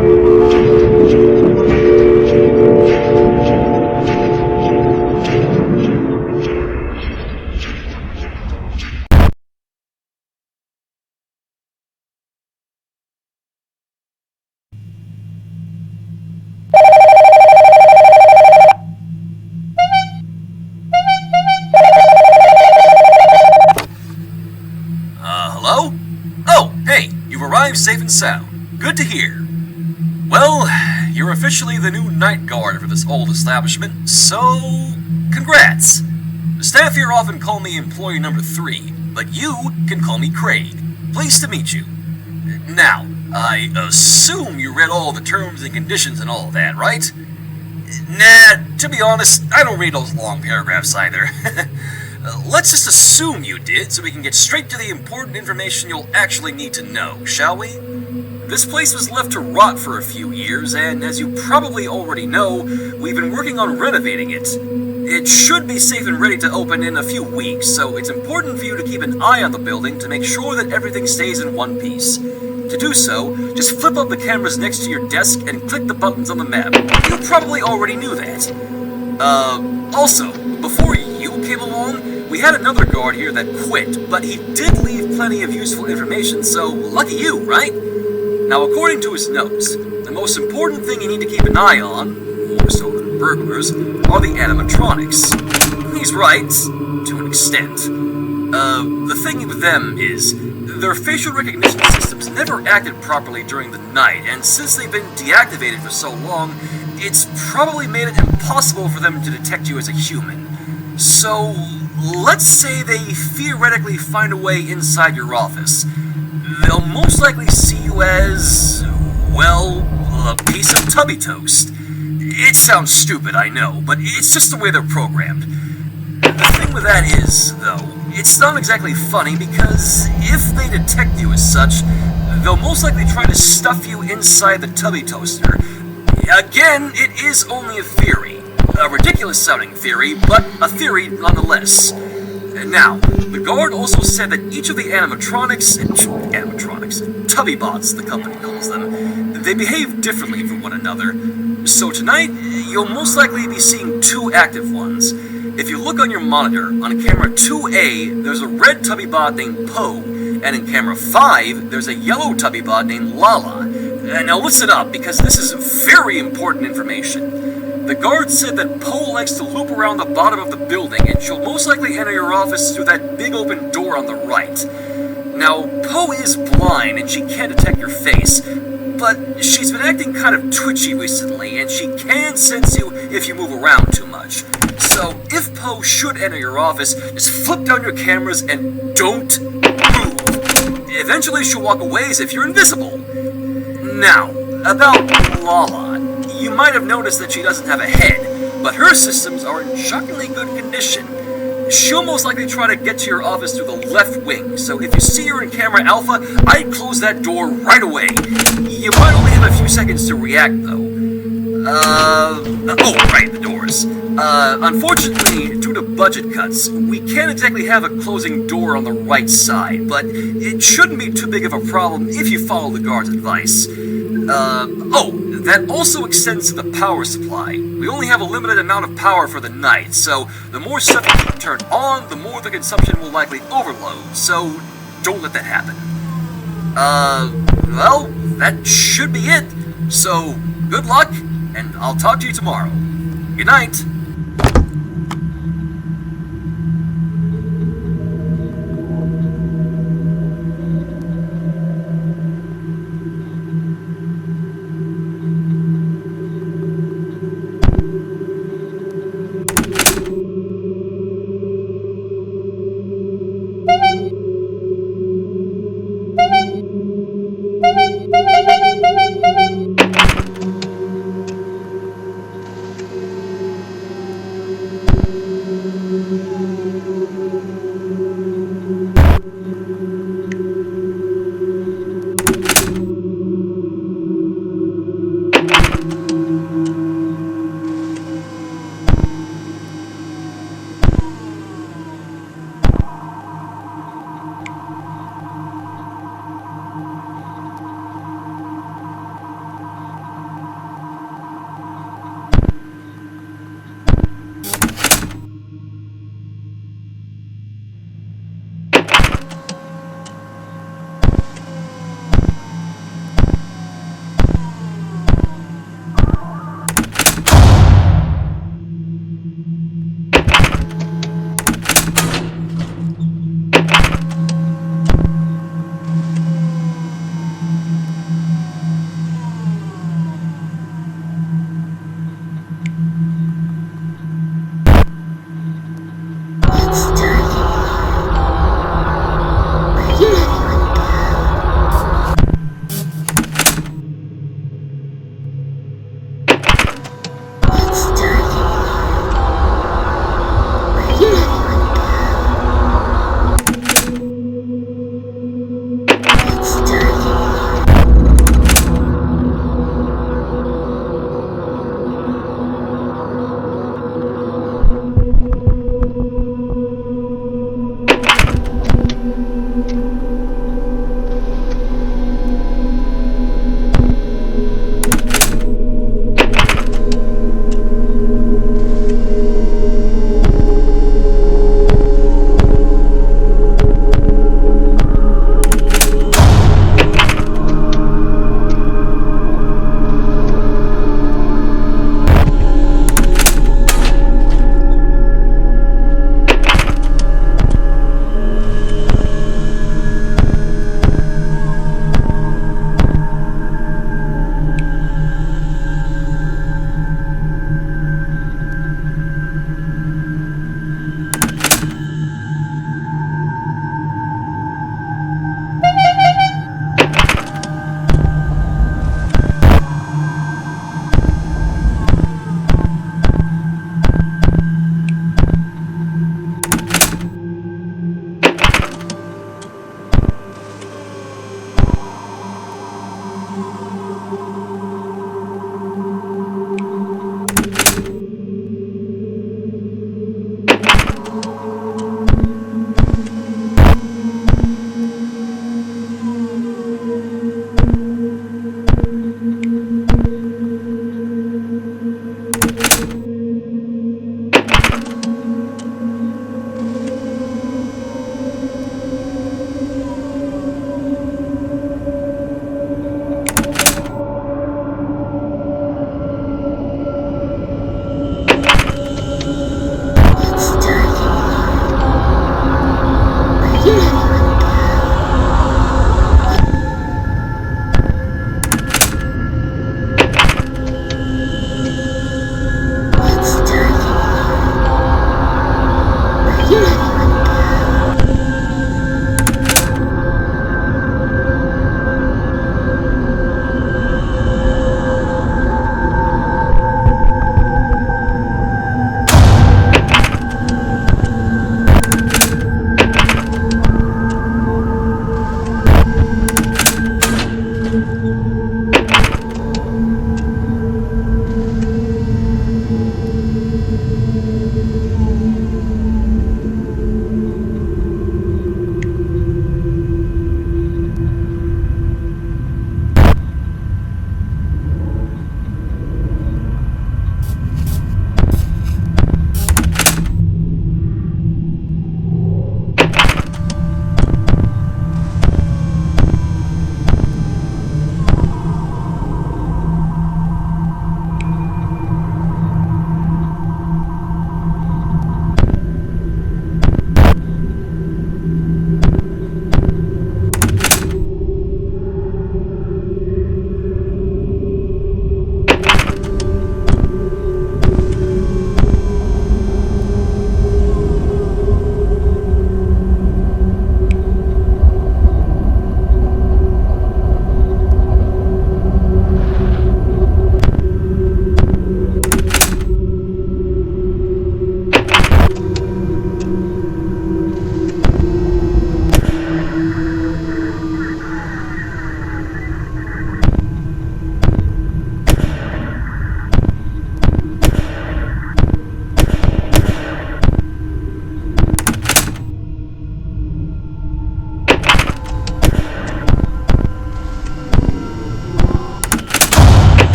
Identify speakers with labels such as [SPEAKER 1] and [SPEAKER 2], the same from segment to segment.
[SPEAKER 1] Hello? Oh, hey, you've arrived safe and sound. Good to hear. Well, you're officially the new night guard for this old establishment, so congrats. The staff here often call me employee number 3, but you can call me Craig. Pleased to meet you. Now, I assume you read all the terms and conditions and all that, right? Nah, to be honest, I don't read those long paragraphs either. Let's just assume you did, so we can get straight to the important information you'll actually need to know, shall we? This place was left to rot for a few years, and as you probably already know, we've been working on renovating it. It should be safe and ready to open in a few weeks, so it's important for you to keep an eye on the building to make sure that everything stays in one piece. To do so, just flip up the cameras next to your desk and click the buttons on the map. You probably already knew that. Also, before you came along, we had another guard here that quit, but he did leave plenty of useful information, so lucky you, right? Now, according to his notes, the most important thing you need to keep an eye on, more so than burglars, are the animatronics. He's right, to an extent. The thing with them is, their facial recognition systems never acted properly during the night, and since they've been deactivated for so long, it's probably made it impossible for them to detect you as a human. So, let's say they theoretically find a way inside your office. They'll most likely see you as, well, a piece of tubby toast. It sounds stupid, I know, but it's just the way they're programmed. The thing with that is, though, it's not exactly funny because if they detect you as such, they'll most likely try to stuff you inside the tubby toaster. Again, it is only a theory. A ridiculous-sounding theory, but a theory nonetheless. Now, the guard also said that each of the tubby bots, the company calls them, they behave differently from one another. So tonight, you'll most likely be seeing 2 active ones. If you look on your monitor, on camera 2A, there's a red tubby bot named Poe, and in camera 5, there's a yellow tubby bot named Lala. Now listen up, because this is very important information. The guard said that Poe likes to loop around the bottom of the building, and she'll most likely enter your office through that big open door on the right. Now, Poe is blind, and she can't detect your face, but she's been acting kind of twitchy recently, and she can sense you if you move around too much. So, if Poe should enter your office, just flip down your cameras and don't move. Eventually she'll walk away as if you're invisible. Now, about Lala. You might have noticed that she doesn't have a head, but her systems are in shockingly good condition. She'll most likely try to get to your office through the left wing, so if you see her in camera alpha, I'd close that door right away. You might only have a few seconds to react, though. Right, the doors. Unfortunately, due to budget cuts, we can't exactly have a closing door on the right side, but it shouldn't be too big of a problem if you follow the guard's advice. That also extends to the power supply. We only have a limited amount of power for the night, so the more stuff you can turn on, the more the consumption will likely overload, so don't let that happen. That should be it. So, good luck, and I'll talk to you tomorrow. Good night.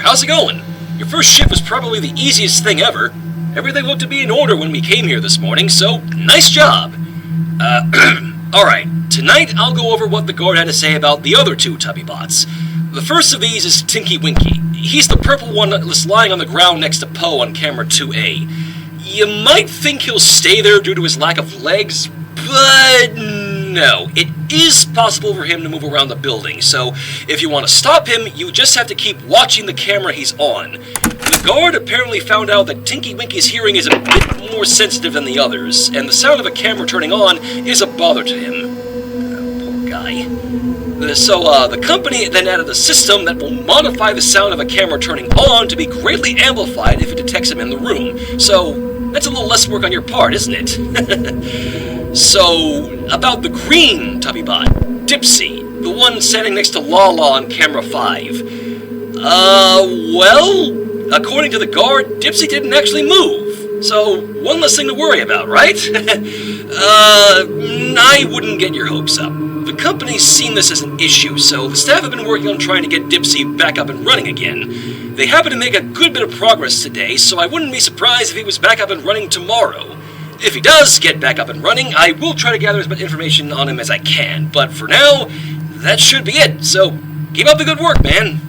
[SPEAKER 1] how's it going? Your first shift was probably the easiest thing ever. Everything looked to be in order when we came here this morning, so nice job. Alright, tonight I'll go over what the guard had to say about the other two Tubby bots. The first of these is Tinky Winky. He's the purple one that's lying on the ground next to Poe on camera 2A. You might think he'll stay there due to his lack of legs, but no. It is possible for him to move around the building, so if you want to stop him, you just have to keep watching the camera he's on. The guard apparently found out that Tinky Winky's hearing is a bit more sensitive than the others, and the sound of a camera turning on is a bother to him. Poor guy. So, the company then added a system that will modify the sound of a camera turning on to be greatly amplified if it detects him in the room. So, that's a little less work on your part, isn't it? So, about the green Tubbybot, Dipsy, the one standing next to Lala on camera 5. Well, according to the guard, Dipsy didn't actually move. So, one less thing to worry about, right? I wouldn't get your hopes up. The company's seen this as an issue, so the staff have been working on trying to get Dipsy back up and running again. They happen to make a good bit of progress today, so I wouldn't be surprised if he was back up and running tomorrow. If he does get back up and running, I will try to gather as much information on him as I can, but for now, that should be it, so keep up the good work, man.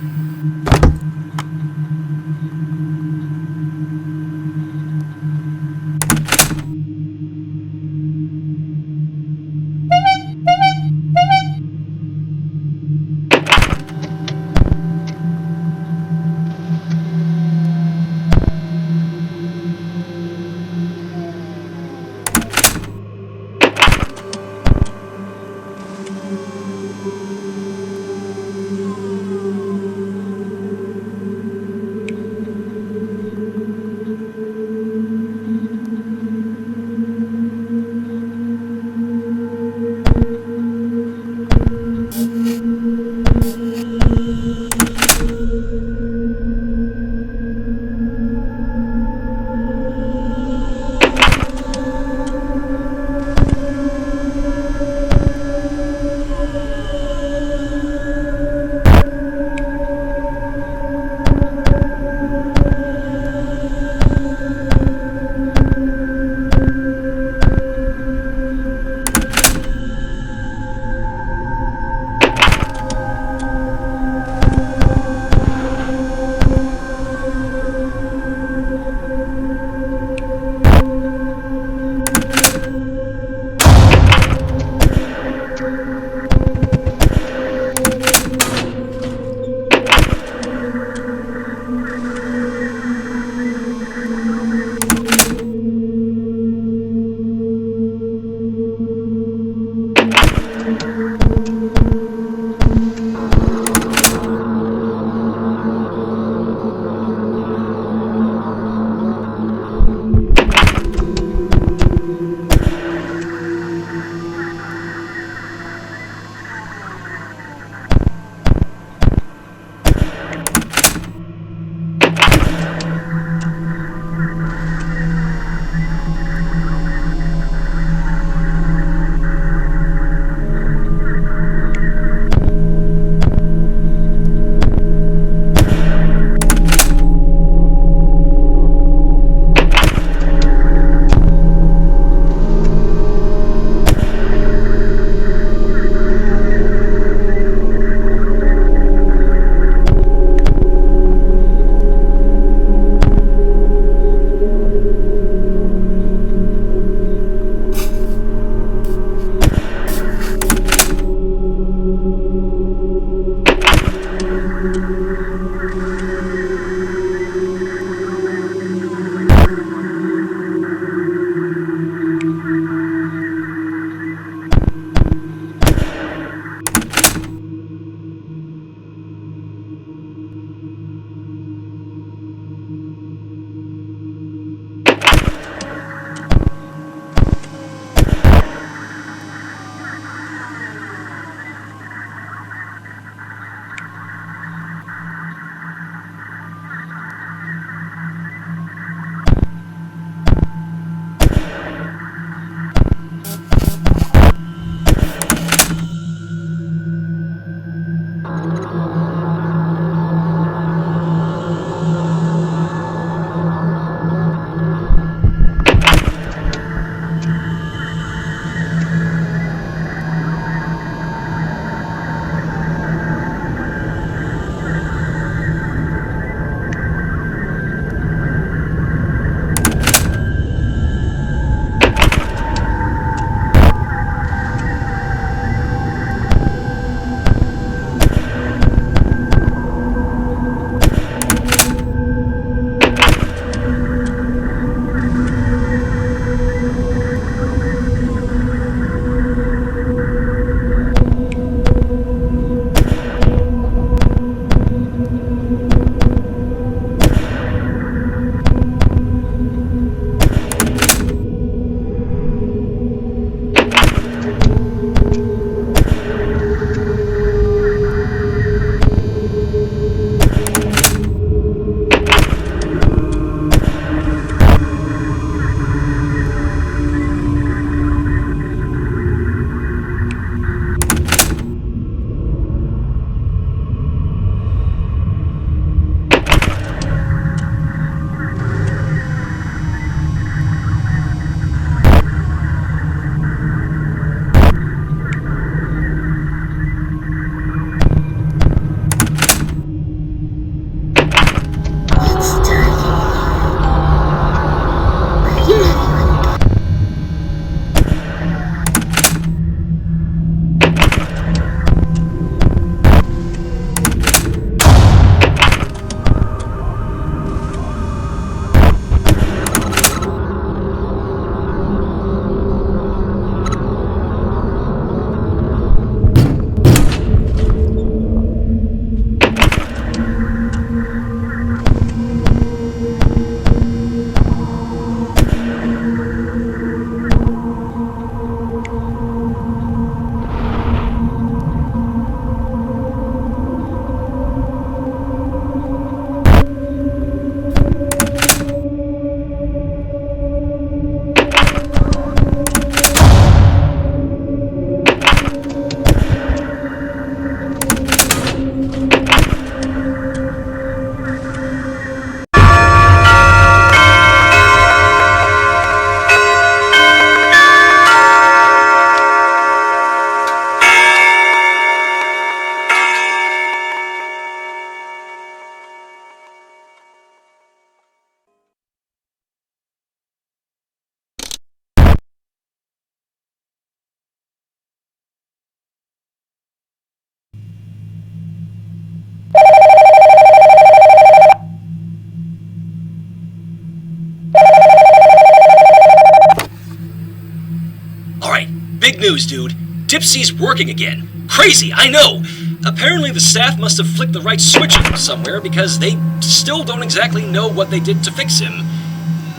[SPEAKER 1] Big news, dude. Dipsy's working again. Crazy, I know. Apparently the staff must have flicked the right switch somewhere because they still don't exactly know what they did to fix him.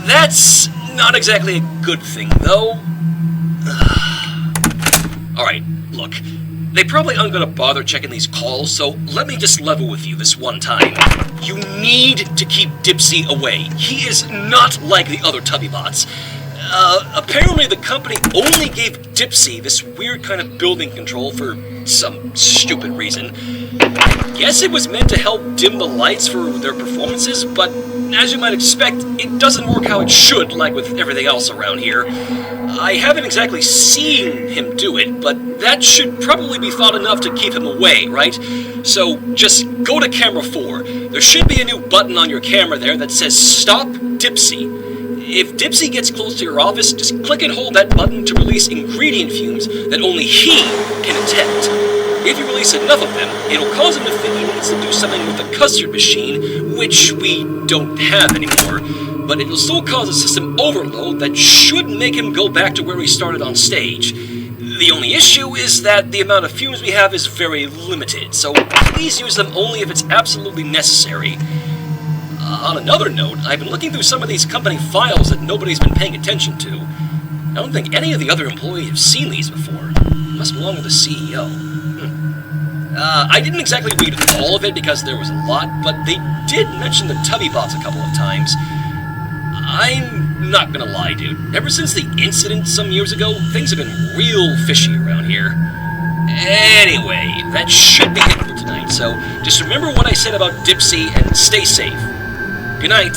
[SPEAKER 1] That's not exactly a good thing, though. Alright, look. They probably aren't going to bother checking these calls, so let me just level with you this one time. You need to keep Dipsy away. He is not like the other Tubby bots. Apparently the company only gave Dipsy this weird kind of building control for some stupid reason. I guess it was meant to help dim the lights for their performances, but as you might expect, it doesn't work how it should, like with everything else around here. I haven't exactly seen him do it, but that should probably be thought enough to keep him away, right? So just go to camera 4. There should be a new button on your camera there that says Stop Dipsy. If Dipsy gets close to your office, just click and hold that button to release ingredient fumes that only he can detect. If you release enough of them, it'll cause him to think he needs to do something with the custard machine, which we don't have anymore, but it'll still cause a system overload that should make him go back to where he started on stage. The only issue is that the amount of fumes we have is very limited, so please use them only if it's absolutely necessary. On another note, I've been looking through some of these company files that nobody's been paying attention to. I don't think any of the other employees have seen these before. It must belong to the CEO. I didn't exactly read all of it because there was a lot, but they did mention the Tubby bots a couple of times. I'm not gonna lie, dude. Ever since the incident some years ago, things have been real fishy around here. Anyway, that should be it for tonight, so just remember what I said about Dipsy and stay safe. Good night.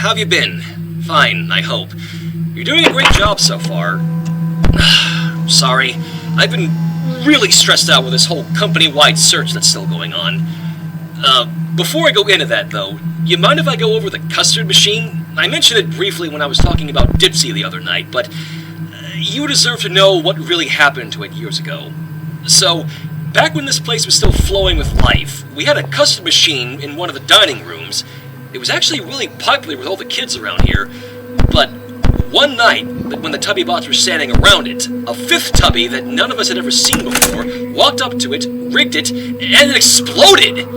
[SPEAKER 1] how have you been? Fine, I hope. You're doing a great job so far. Sorry, I've been really stressed out with this whole company-wide search that's still going on. Before I go into that, though, you mind if I go over the custard machine? I mentioned it briefly when I was talking about Dipsy the other night, but you deserve to know what really happened to it years ago. So, back when this place was still flowing with life, we had a custard machine in one of the dining rooms. It was actually really popular with all the kids around here, but one night, when the Tubby Bots were standing around it, a fifth Tubby that none of us had ever seen before walked up to it, rigged it, and it exploded!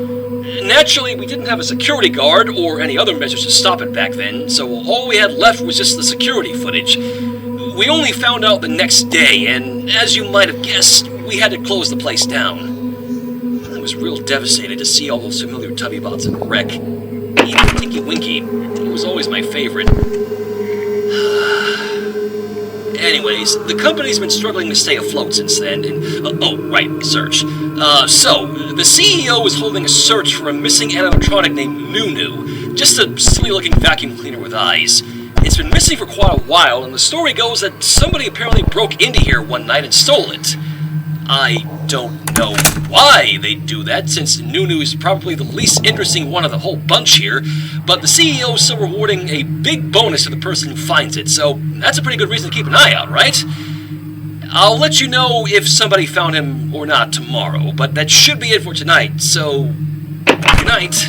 [SPEAKER 1] Naturally, we didn't have a security guard or any other measures to stop it back then, so all we had left was just the security footage. We only found out the next day, and as you might have guessed, we had to close the place down. I was real devastated to see all those familiar Tubby Bots in a wreck. Even Tinky Winky, he was always my favorite. Anyways, the company's been struggling to stay afloat since then, and... search. So, the CEO is holding a search for a missing animatronic named Nunu, just a silly-looking vacuum cleaner with eyes. It's been missing for quite a while, and the story goes that somebody apparently broke into here one night and stole it. I don't know why they'd do that, since Nunu is probably the least interesting one of the whole bunch here, but the CEO is still rewarding a big bonus to the person who finds it, so that's a pretty good reason to keep an eye out, right? I'll let you know if somebody found him or not tomorrow, but that should be it for tonight, so good night.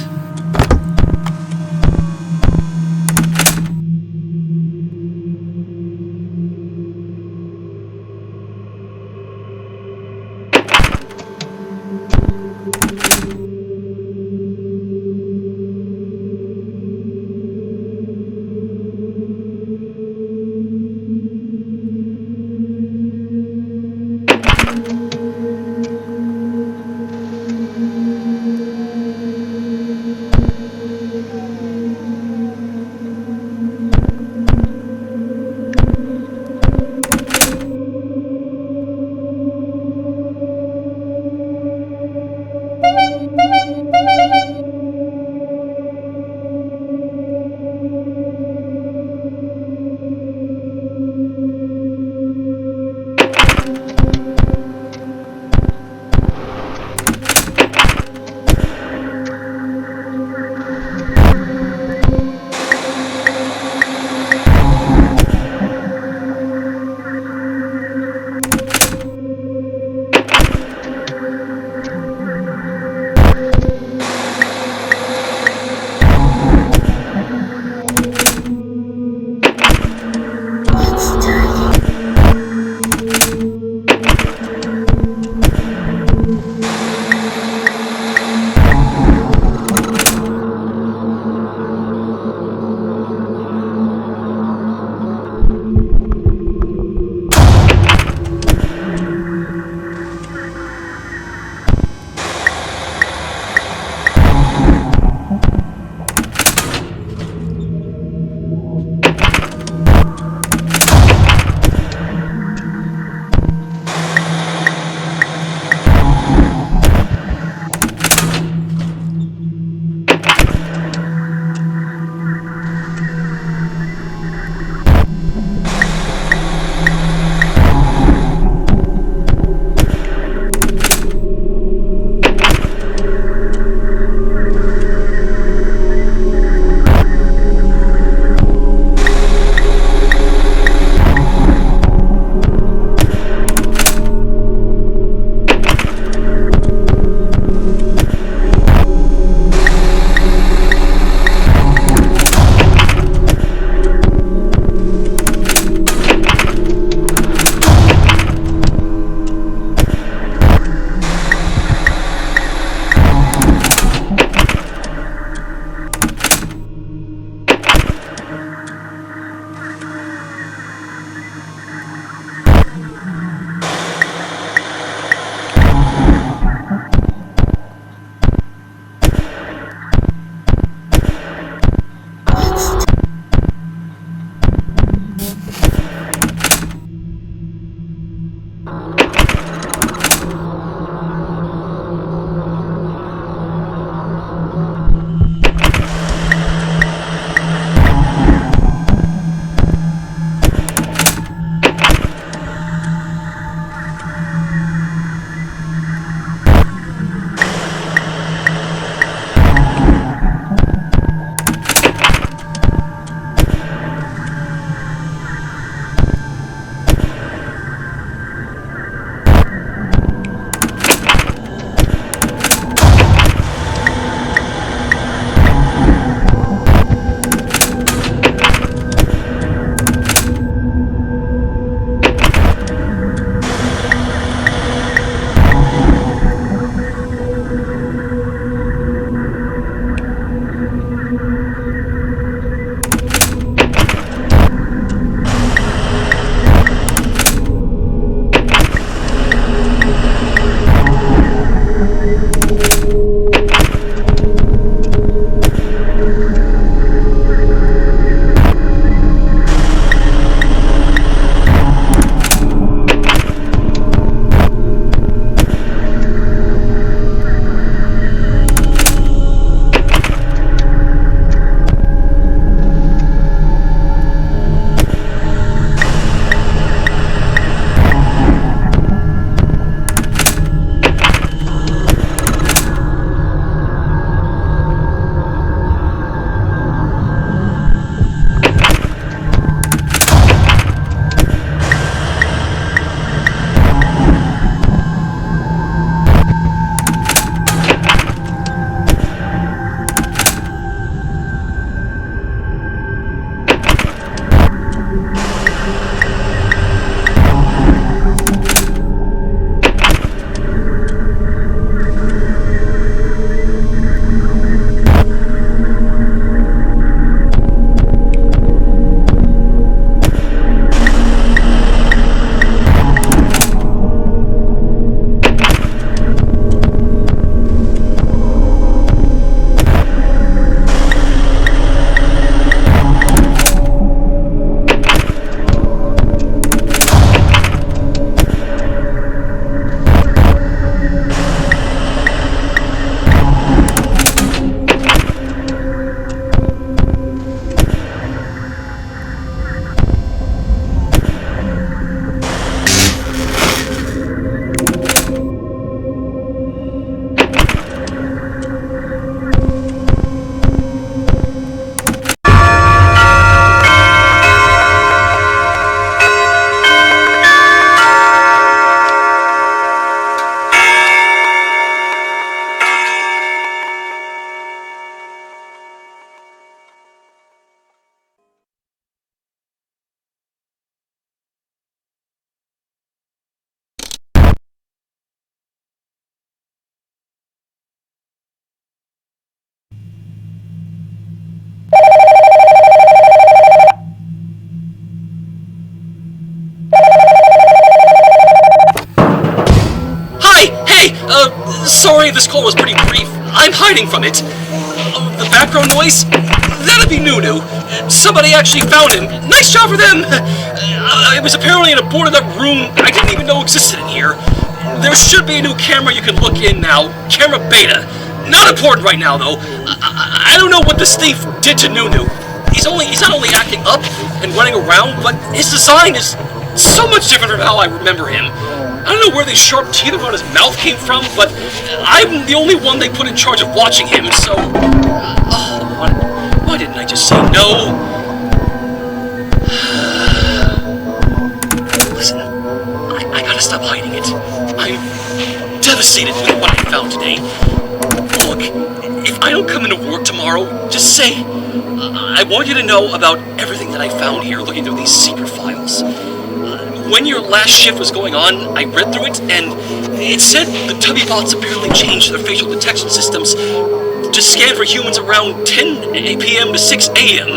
[SPEAKER 2] Hey, sorry this call was pretty brief. I'm hiding from it. The background noise? That'd be Nunu. Somebody actually found him. Nice job for them! It was apparently in a boarded up room I didn't even know existed in here. There should be a new camera you can look in now. Camera beta. Not important right now, though. I don't know what this thief did to Nunu. He's not only acting up and running around, but his design is so much different from how I remember him. I don't know where these sharp teeth around his mouth came from, but I'm the only one they put in charge of watching him, so... why didn't I just say no? Listen, I gotta stop hiding it. I'm devastated with what I found today. Look, if I don't come into work tomorrow, just say... I want you to know about everything that I found here looking through these secret files. When your last shift was going on, I read through it, and it said the Tubby bots apparently changed their facial detection systems to scan for humans around 10 p.m. to 6 a.m.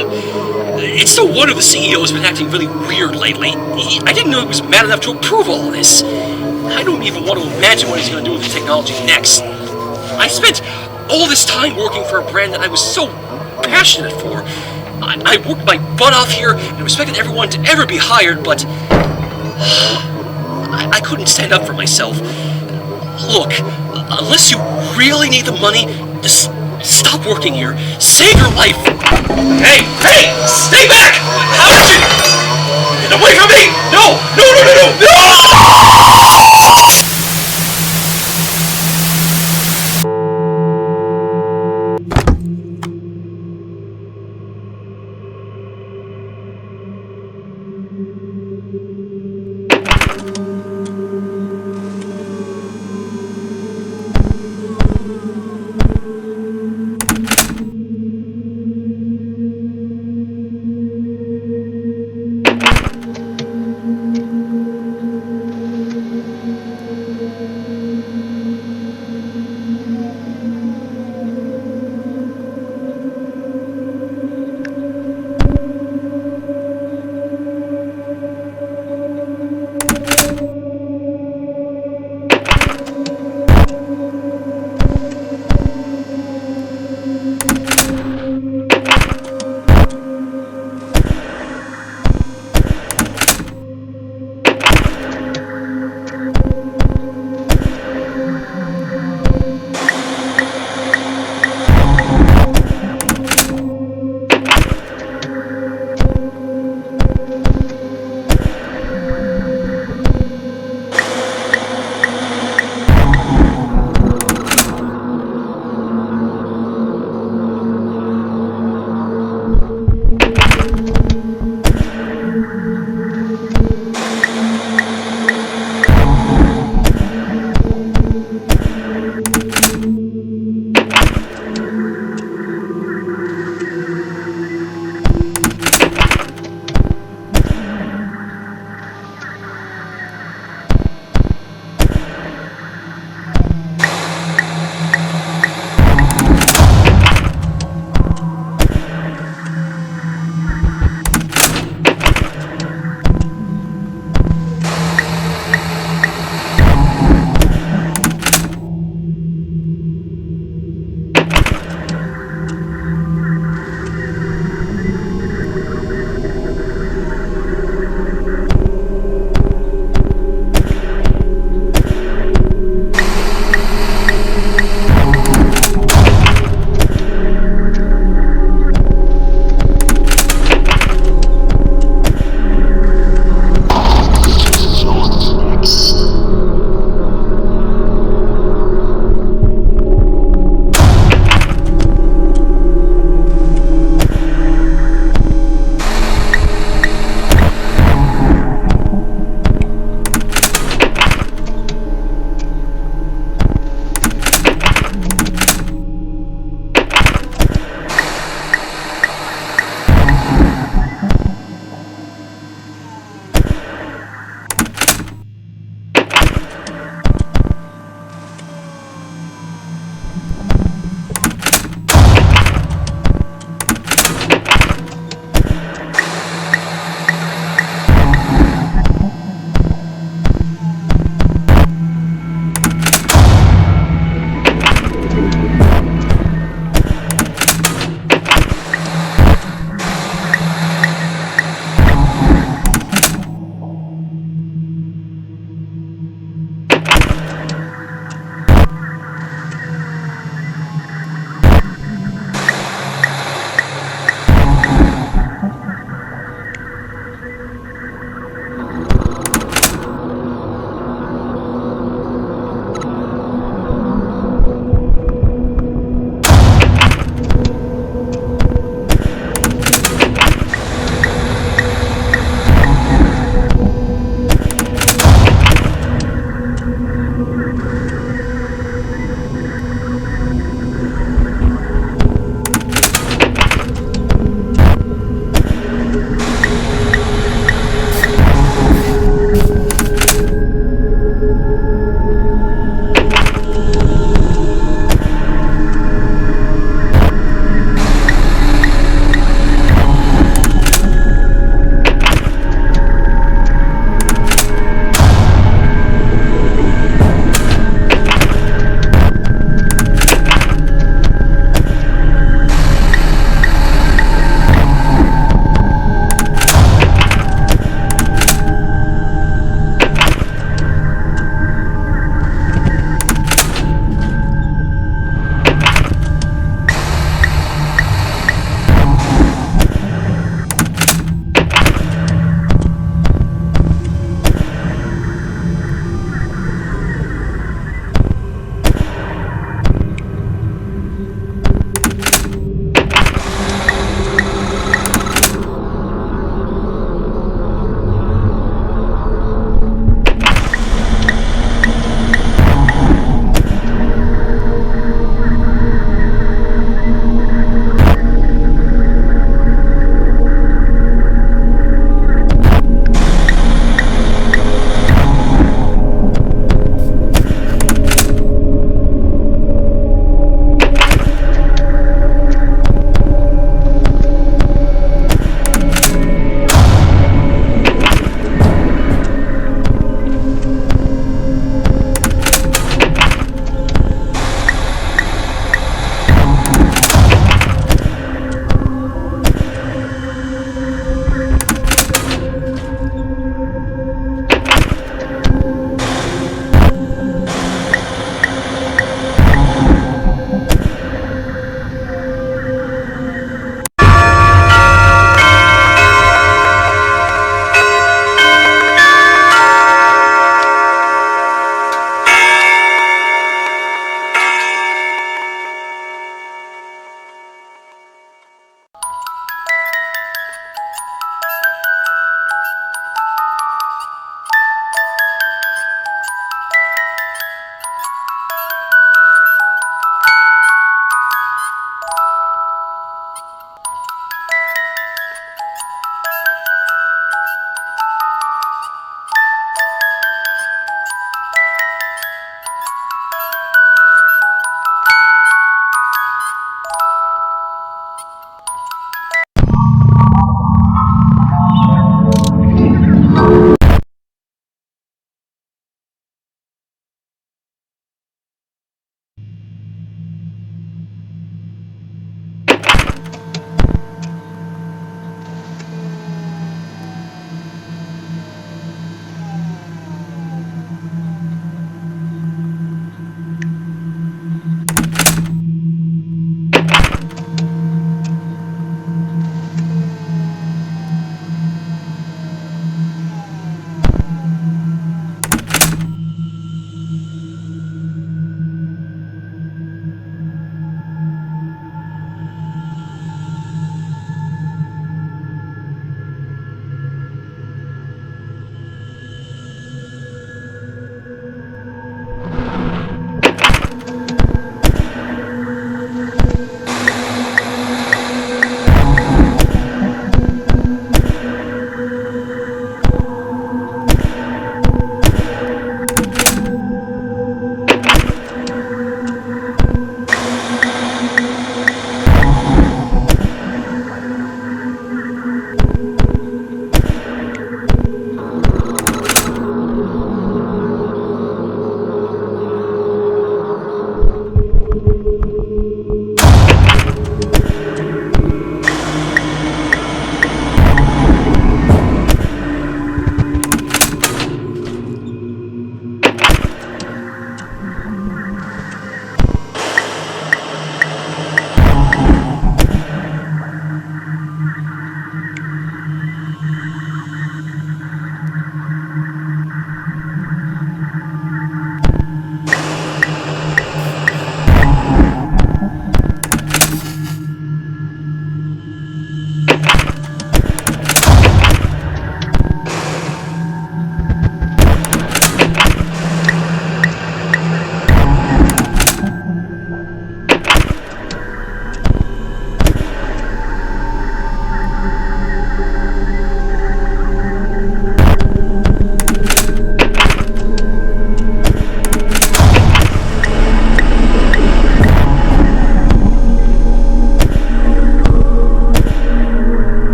[SPEAKER 2] It's no wonder the CEO has been acting really weird lately. I didn't know he was mad enough to approve all this. I don't even want to imagine what he's going to do with the technology next. I spent all this time working for a brand that I was so passionate for. I worked my butt off here and expected everyone to ever be hired, but I couldn't stand up for myself. Look, unless you really need the money, just stop working here. Save your life. Hey, stay back! How did you? Get away from me! No!